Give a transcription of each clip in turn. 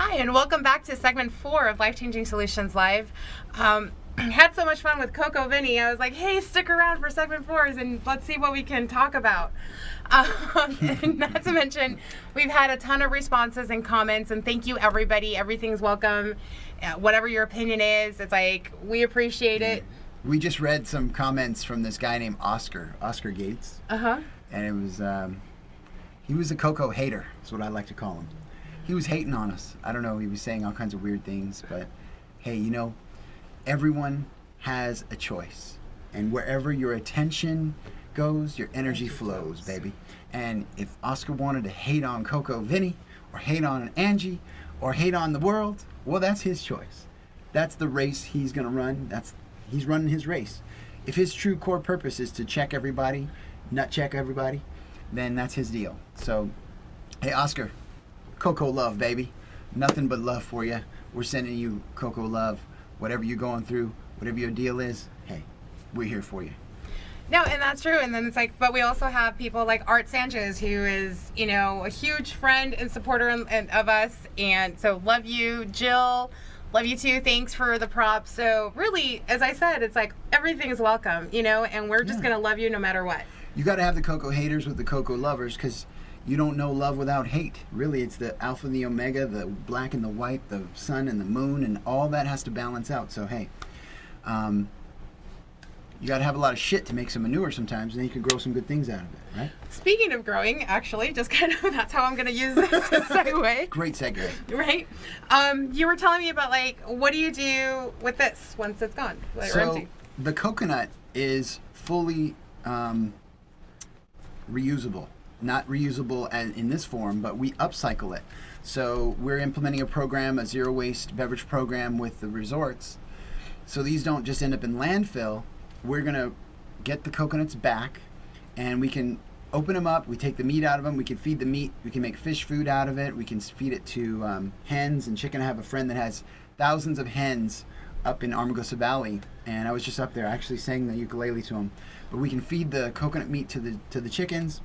Hi, and welcome back to segment 4 of Life Changing Solutions Live. Had so much fun with Coco Vinny. I was like, hey, stick around for segment 4 and let's see what we can talk about. And not to mention, we've had a ton of responses and comments, and thank you, everybody. Everything's welcome. Whatever your opinion is, it's like, we appreciate it. We just read some comments from this guy named Oscar Gates. Uh-huh. And it was, he was a Coco hater, is what I like to call him. He was hating on us. I don't know, he was saying all kinds of weird things, but hey, you know, everyone has a choice. And wherever your attention goes, your energy flows, baby. And if Oscar wanted to hate on Coco Vinny, or hate on Angie, or hate on the world, well, that's his choice. That's the race he's going to run. He's running his race. If his true core purpose is to check everybody, nut check everybody, then that's his deal. So, hey, Oscar, Coco love, baby. Nothing but love for you. We're sending you Coco love. Whatever you're going through, whatever your deal is, hey, we're here for you. No, and that's true. And then it's like, but we also have people like Art Sanchez, who is, you know, a huge friend and supporter of us. And so love you, Jill. Love you too. Thanks for the props. So really, as I said, it's like everything is welcome, you know, and we're just going to love you no matter what. You got to have the Coco haters with the Coco lovers, because you don't know love without hate. Really, it's the alpha and the omega, the black and the white, the sun and the moon, and all that has to balance out. So, hey, you got to have a lot of shit to make some manure sometimes, and then you can grow some good things out of it, right? Speaking of growing, actually, just kind of, that's how I'm going to use this segue. Great segue. Right? You were telling me about, like, what do you do with this once it's gone? Or empty? The coconut is fully reusable. Not reusable in this form, but we upcycle it. So we're implementing a program, a zero waste beverage program with the resorts. So these don't just end up in landfill. We're going to get the coconuts back, and we can open them up. We take the meat out of them. We can feed the meat. We can make fish food out of it. We can feed it to hens and chicken. I have a friend that has thousands of hens up in Armagosa Valley, and I was just up there actually sang the ukulele to them. But we can feed the coconut meat to the chickens.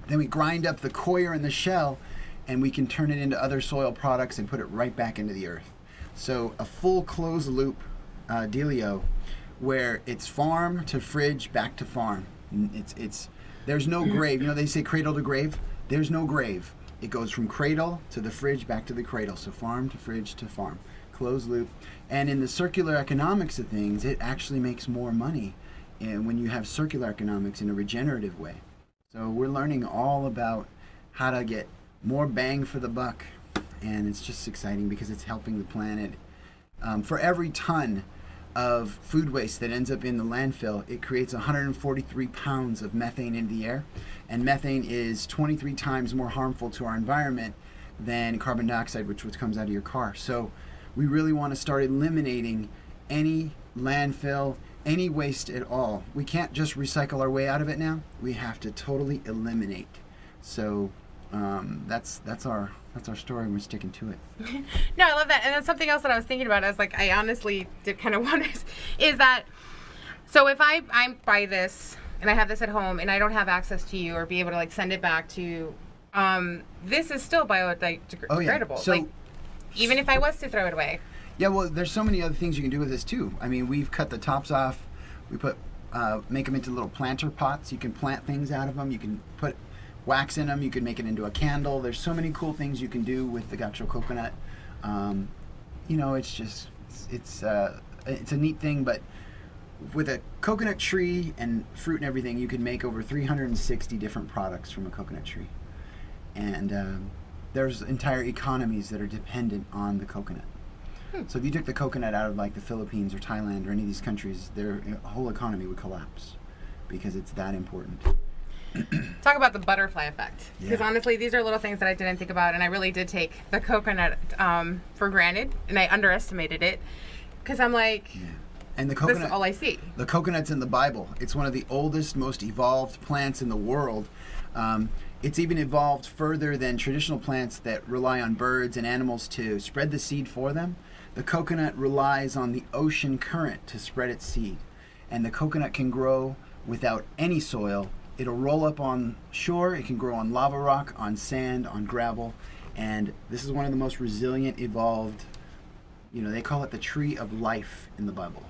Then we grind up the coir and the shell, and we can turn it into other soil products and put it right back into the earth. So a full closed loop dealio, where it's farm to fridge back to farm. There's no grave. You know, they say cradle to grave. There's no grave. It goes from cradle to the fridge back to the cradle. So farm to fridge to farm, closed loop. And in the circular economics of things, it actually makes more money when you have circular economics in a regenerative way. So we're learning all about how to get more bang for the buck, and it's just exciting because it's helping the planet. For every ton of food waste that ends up in the landfill, it creates 143 pounds of methane in the air, and methane is 23 times more harmful to our environment than carbon dioxide, which comes out of your car. So we really want to start eliminating any landfill, any waste at all. We can't just recycle our way out of it now. We have to totally eliminate. So that's our story. We're sticking to it. No, I love that. And then something else that I was thinking about, I was like, I honestly did kind of wonder, is that, so if I buy this and I have this at home and I don't have access to you or be able to like send it back to, this is still biodegradable. Oh, yeah. So, like, even if I was to throw it away. Yeah, well, there's so many other things you can do with this too. I mean, we've cut the tops off. We make them into little planter pots. You can plant things out of them. You can put wax in them. You can make it into a candle. There's so many cool things you can do with the gacho coconut. You know, it's a neat thing. But with a coconut tree and fruit and everything, you can make over 360 different products from a coconut tree. And there's entire economies that are dependent on the coconut. So if you took the coconut out of like the Philippines or Thailand or any of these countries, their whole economy would collapse because it's that important. Talk about the butterfly effect. Because honestly, these are little things that I didn't think about, and I really did take the coconut for granted, and I underestimated it. Because I'm like, and the coconut, this is all I see. The coconut's in the Bible. It's one of the oldest, most evolved plants in the world. It's even evolved further than traditional plants that rely on birds and animals to spread the seed for them. The coconut relies on the ocean current to spread its seed. And the coconut can grow without any soil. It'll roll up on shore. It can grow on lava rock, on sand, on gravel. And this is one of the most resilient, evolved, they call it the tree of life in the Bible.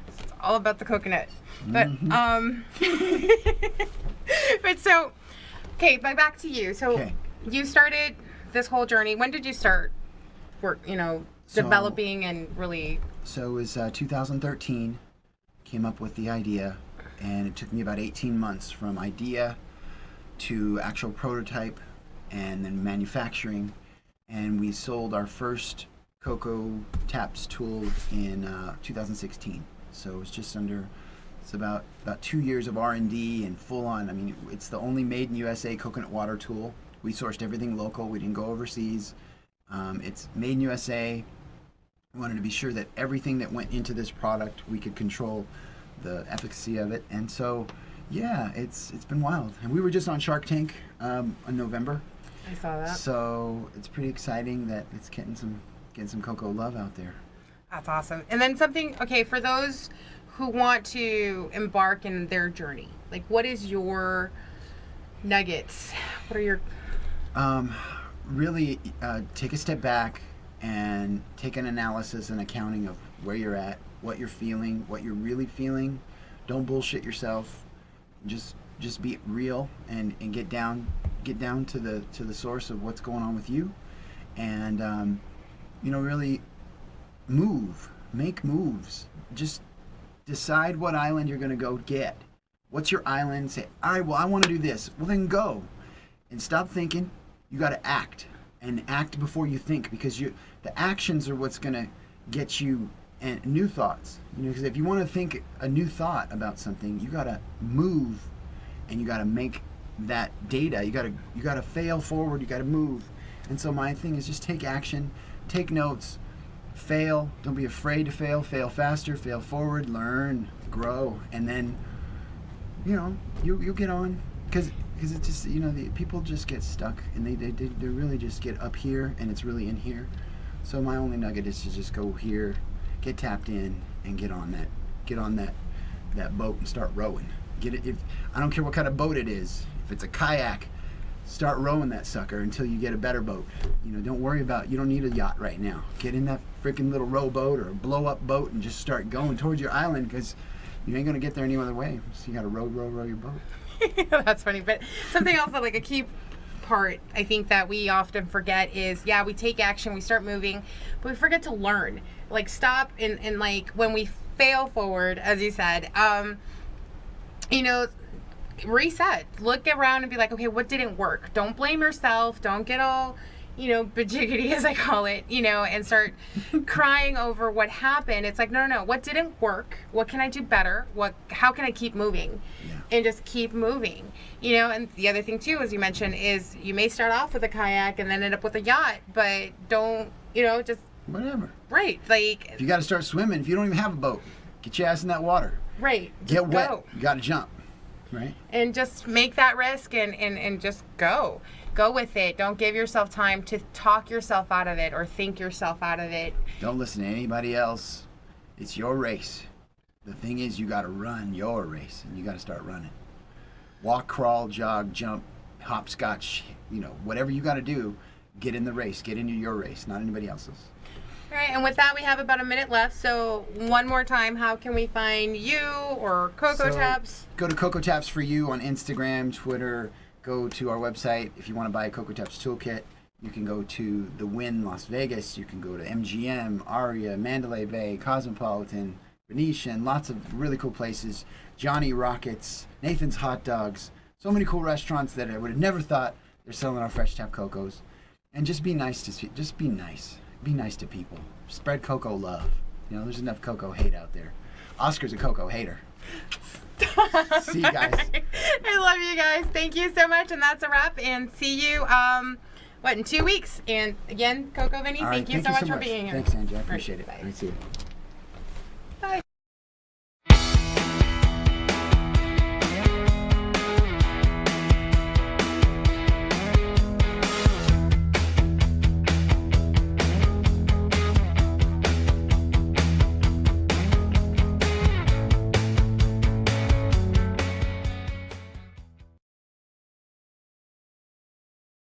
It's all about the coconut. But, but so, okay, back to you. So you started this whole journey. When did you start developing and really? So it was 2013, came up with the idea, and it took me about 18 months from idea to actual prototype and then manufacturing. And we sold our first Coco Taps tool in 2016. So it's about 2 years of R&D and full on. I mean, it's the only made in USA coconut water tool. We sourced everything local. We didn't go overseas. It's made in USA. We wanted to be sure that everything that went into this product, we could control the efficacy of it. And so, yeah, it's been wild. And we were just on Shark Tank in November. I saw that. So it's pretty exciting that it's getting some cocoa love out there. That's awesome. And then for those who want to embark in their journey, like what is your nuggets? What are your... Really take a step back and take an analysis and accounting of where you're at, what you're feeling, what you're really feeling. Don't bullshit yourself. Just be real and get down to the source of what's going on with you, and really make moves. Just decide what island you're going to go get. What's your island? Say, all right, well, I want to do this. Well, then go, and stop thinking. You got to act, and act before you think, because the actions are what's going to get you and new thoughts. Because if you want to think a new thought about something, you got to move, and you got to make that data. You got to fail forward. You got to move. And so my thing is just take action, take notes, fail. Don't be afraid to fail. Fail faster. Fail forward. Learn, grow, and then you'll get on. Because it's just the people just get stuck, and they really just get up here, and it's really in here. So my only nugget is to just go here, get tapped in, and get on that boat and start rowing. Get it. If I don't care what kind of boat it is, if it's a kayak, start rowing that sucker until you get a better boat. Don't worry about, you don't need a yacht right now. Get in that freaking little rowboat or a blow up boat and just start going towards your island, because you ain't gonna get there any other way. So you gotta row your boat. That's funny. But something else that like a key part I think that we often forget is, we take action, we start moving, but we forget to learn. Like stop and like when we fail forward, as you said, reset, look around and be like, okay, what didn't work? Don't blame yourself. Don't get all, bajiggity, as I call it, and start crying over what happened. It's like, no, what didn't work? What can I do better? How can I keep moving? And just keep moving, and the other thing too, as you mentioned, is you may start off with a kayak and then end up with a yacht, but don't, just whatever. Right. Like, if you got to start swimming, if you don't even have a boat, get your ass in that water. Right. Get wet. Go. You got to jump. Right. And just make that risk and just go with it. Don't give yourself time to talk yourself out of it or think yourself out of it. Don't listen to anybody else. It's your race. The thing is, you got to run your race, and you got to start running. Walk, crawl, jog, jump, hopscotch, whatever you got to do, get in the race. Get into your race, not anybody else's. All right, and with that, we have about a minute left. So one more time, how can we find you or Coco Taps? Go to Coco Taps for You on Instagram, Twitter. Go to our website. If you want to buy a Coco Taps toolkit, you can go to the Wynn Las Vegas. You can go to MGM, Aria, Mandalay Bay, Cosmopolitan, Venetian, lots of really cool places. Johnny Rockets, Nathan's Hot Dogs. So many cool restaurants that I would have never thought they're selling our fresh tap cocos. And just be nice just be nice. Be nice to people. Spread cocoa love. There's enough cocoa hate out there. Oscar's a cocoa hater. See you guys. I love you guys. Thank you so much. And that's a wrap. And see you, in 2 weeks. And again, Coco Vinny, thank you so much for being here. Thanks, Angie. I appreciate it. Bye. Great to see you.